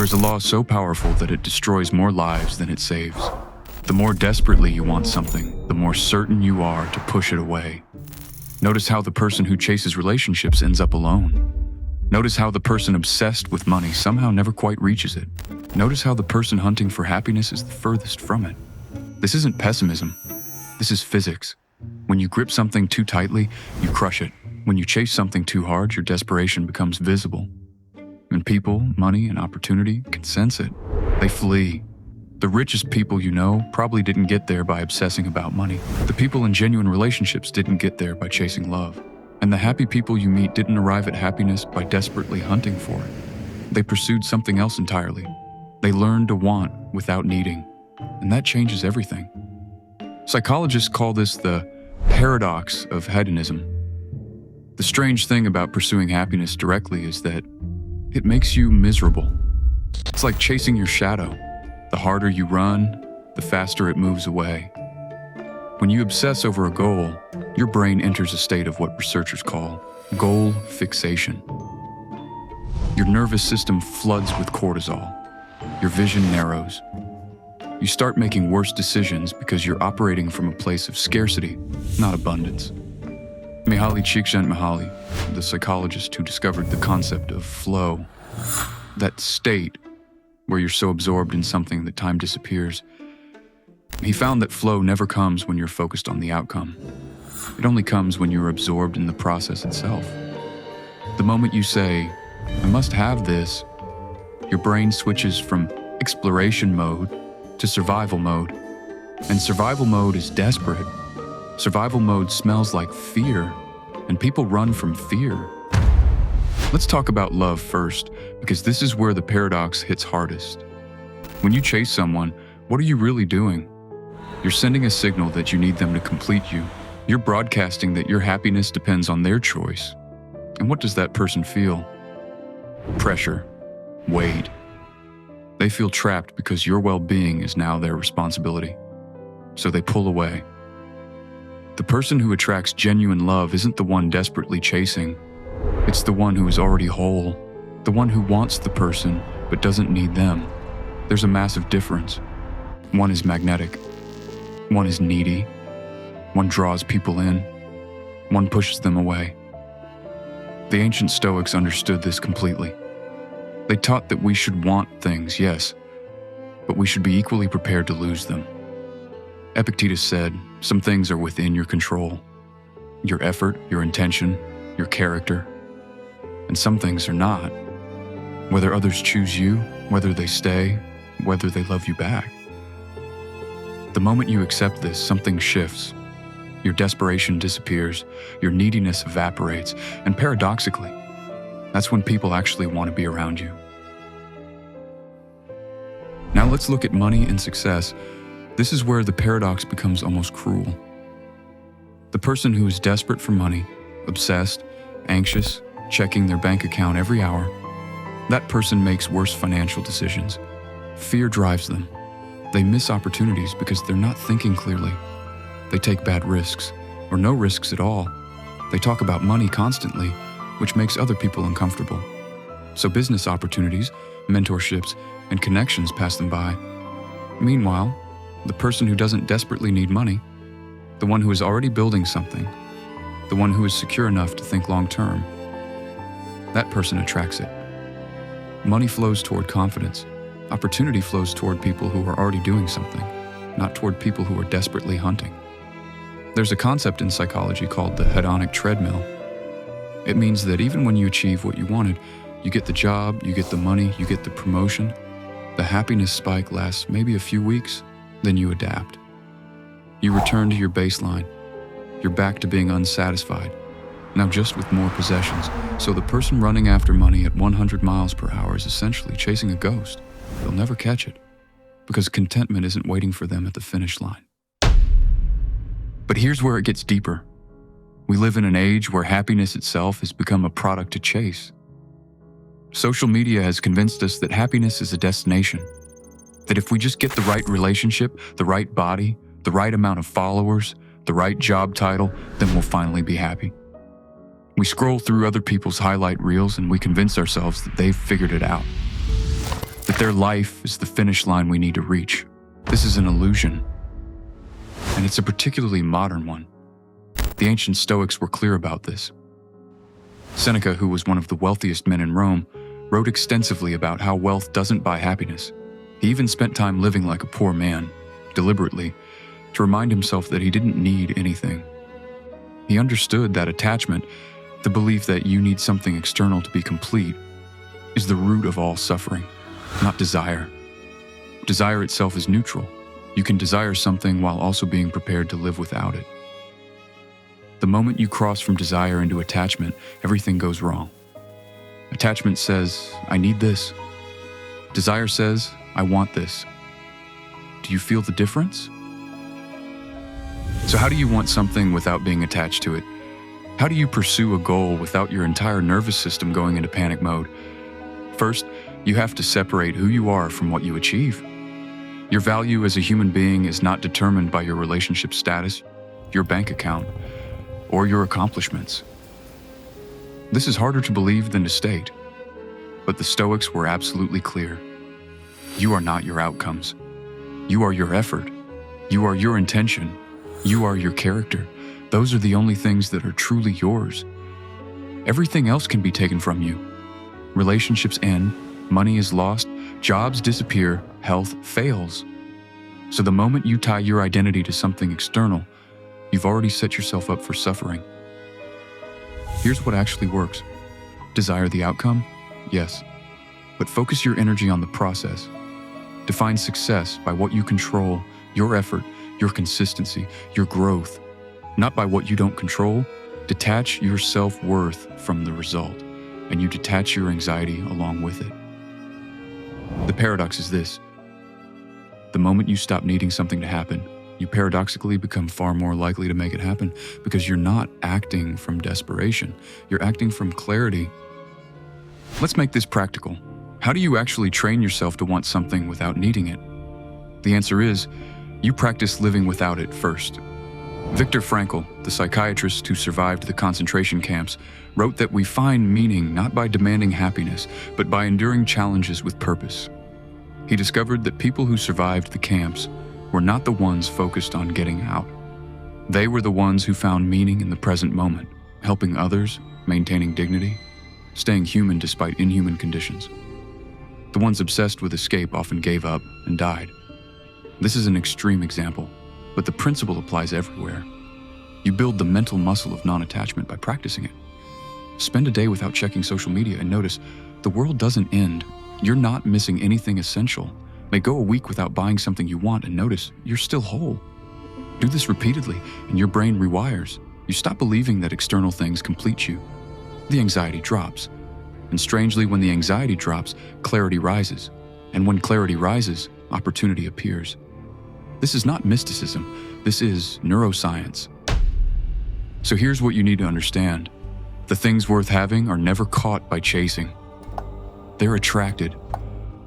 There is a law so powerful that it destroys more lives than it saves. The more desperately you want something, the more certain you are to push it away. Notice how the person who chases relationships ends up alone. Notice how the person obsessed with money somehow never quite reaches it. Notice how the person hunting for happiness is the furthest from it. This isn't pessimism. This is physics. When you grip something too tightly, you crush it. When you chase something too hard, your desperation becomes visible. And people, money, and opportunity can sense it. They flee. The richest people you know probably didn't get there by obsessing about money. The people in genuine relationships didn't get there by chasing love. And the happy people you meet didn't arrive at happiness by desperately hunting for it. They pursued something else entirely. They learned to want without needing. And that changes everything. Psychologists call this the paradox of hedonism. The strange thing about pursuing happiness directly is that it makes you miserable. It's like chasing your shadow. The harder you run, the faster it moves away. When you obsess over a goal, your brain enters a state of what researchers call goal fixation. Your nervous system floods with cortisol. Your vision narrows. You start making worse decisions because you're operating from a place of scarcity, not abundance. Mihaly Csikszentmihalyi, the psychologist who discovered the concept of flow, that state where you're so absorbed in something that time disappears, he found that flow never comes when you're focused on the outcome. It only comes when you're absorbed in the process itself. The moment you say, "I must have this," your brain switches from exploration mode to survival mode. And survival mode is desperate. Survival mode smells like fear, and people run from fear. Let's talk about love first, because this is where the paradox hits hardest. When you chase someone, what are you really doing? You're sending a signal that you need them to complete you. You're broadcasting that your happiness depends on their choice. And what does that person feel? Pressure, weight. They feel trapped because your well-being is now their responsibility. So they pull away. The person who attracts genuine love isn't the one desperately chasing. It's the one who is already whole, the one who wants the person but doesn't need them. There's a massive difference. One is magnetic. One is needy. One draws people in. One pushes them away. The ancient Stoics understood this completely. They taught that we should want things, yes, but we should be equally prepared to lose them. Epictetus said, some things are within your control. Your effort, your intention, your character. And some things are not. Whether others choose you, whether they stay, whether they love you back. The moment you accept this, something shifts. Your desperation disappears, your neediness evaporates, and paradoxically, that's when people actually want to be around you. Now let's look at money and success. This is where the paradox becomes almost cruel. The person who is desperate for money, obsessed, anxious, checking their bank account every hour, that person makes worse financial decisions. Fear drives them. They miss opportunities because they're not thinking clearly. They take bad risks, or no risks at all. They talk about money constantly, which makes other people uncomfortable. So business opportunities, mentorships, and connections pass them by. Meanwhile, the person who doesn't desperately need money, the one who is already building something, the one who is secure enough to think long-term, that person attracts it. Money flows toward confidence. Opportunity flows toward people who are already doing something, not toward people who are desperately hunting. There's a concept in psychology called the Hedonic treadmill. It means that even when you achieve what you wanted, you get the job, you get the money, you get the promotion, the happiness spike lasts maybe a few weeks, then you adapt. You return to your baseline. You're back to being unsatisfied, now just with more possessions. So the person running after money at 100 miles per hour is essentially chasing a ghost. They'll never catch it, because contentment isn't waiting for them at the finish line. But here's where it gets deeper. We live in an age where happiness itself has become a product to chase. Social media has convinced us that happiness is a destination, that if we just get the right relationship, the right body, the right amount of followers, the right job title, then we'll finally be happy. We scroll through other people's highlight reels and we convince ourselves that they've figured it out, that their life is the finish line we need to reach. This is an illusion, and it's a particularly modern one. The ancient Stoics were clear about this. Seneca, who was one of the wealthiest men in Rome, wrote extensively about how wealth doesn't buy happiness. He even spent time living like a poor man, deliberately, to remind himself that he didn't need anything. He understood that attachment, the belief that you need something external to be complete, is the root of all suffering, not desire. Desire itself is neutral. You can desire something while also being prepared to live without it. The moment you cross from desire into attachment, everything goes wrong. Attachment says, I need this. Desire says, I want this. Do you feel the difference? So how do you want something without being attached to it? How do you pursue a goal without your entire nervous system going into panic mode? First, you have to separate who you are from what you achieve. Your value as a human being is not determined by your relationship status, your bank account, or your accomplishments. This is harder to believe than to state, but the Stoics were absolutely clear. You are not your outcomes. You are your effort. You are your intention. You are your character. Those are the only things that are truly yours. Everything else can be taken from you. Relationships end, money is lost, jobs disappear, health fails. So the moment you tie your identity to something external, you've already set yourself up for suffering. Here's what actually works. Desire the outcome? Yes. But focus your energy on the process. Define success by what you control, your effort, your consistency, your growth. Not by what you don't control. Detach your self-worth from the result, and you detach your anxiety along with it. The paradox is this. The moment you stop needing something to happen, you paradoxically become far more likely to make it happen because you're not acting from desperation. You're acting from clarity. Let's make this practical. How do you actually train yourself to want something without needing it? The answer is, you practice living without it first. Viktor Frankl, the psychiatrist who survived the concentration camps, wrote that we find meaning not by demanding happiness, but by enduring challenges with purpose. He discovered that people who survived the camps were not the ones focused on getting out. They were the ones who found meaning in the present moment, helping others, maintaining dignity, staying human despite inhuman conditions. The ones obsessed with escape often gave up and died. This is an extreme example, but the principle applies everywhere. You build the mental muscle of non-attachment by practicing it. Spend a day without checking social media and notice the world doesn't end. You're not missing anything essential. May go a week without buying something you want and notice you're still whole. Do this repeatedly and your brain rewires. You stop believing that external things complete you. The anxiety drops. And strangely, when the anxiety drops, clarity rises. And when clarity rises, opportunity appears. This is not mysticism. This is neuroscience. So here's what you need to understand. The things worth having are never caught by chasing. They're attracted.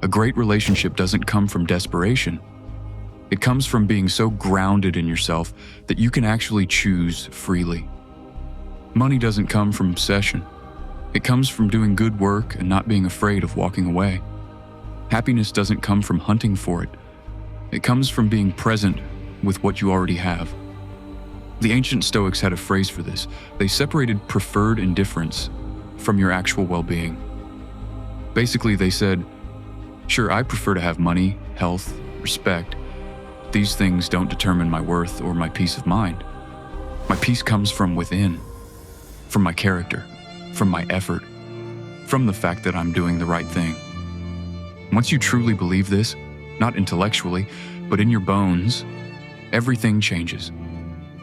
A great relationship doesn't come from desperation. It comes from being so grounded in yourself that you can actually choose freely. Money doesn't come from obsession. It comes from doing good work and not being afraid of walking away. Happiness doesn't come from hunting for it. It comes from being present with what you already have. The ancient Stoics had a phrase for this. They separated preferred indifference from your actual well-being. Basically, they said, sure, I prefer to have money, health, respect. These things don't determine my worth or my peace of mind. My peace comes from within, from my character, from my effort, from the fact that I'm doing the right thing. Once you truly believe this, not intellectually, but in your bones, everything changes.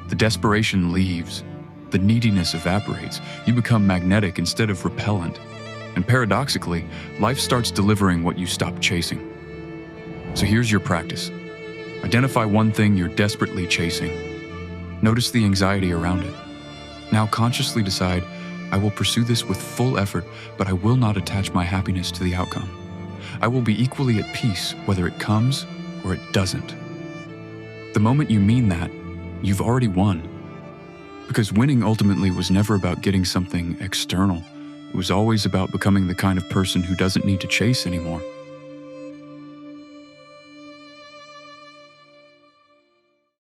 The desperation leaves. The neediness evaporates. You become magnetic instead of repellent. And paradoxically, life starts delivering what you stopped chasing. So here's your practice. Identify one thing you're desperately chasing. Notice the anxiety around it. Now consciously decide, I will pursue this with full effort, but I will not attach my happiness to the outcome. I will be equally at peace whether it comes or it doesn't. The moment you mean that, you've already won. Because winning ultimately was never about getting something external. It was always about becoming the kind of person who doesn't need to chase anymore.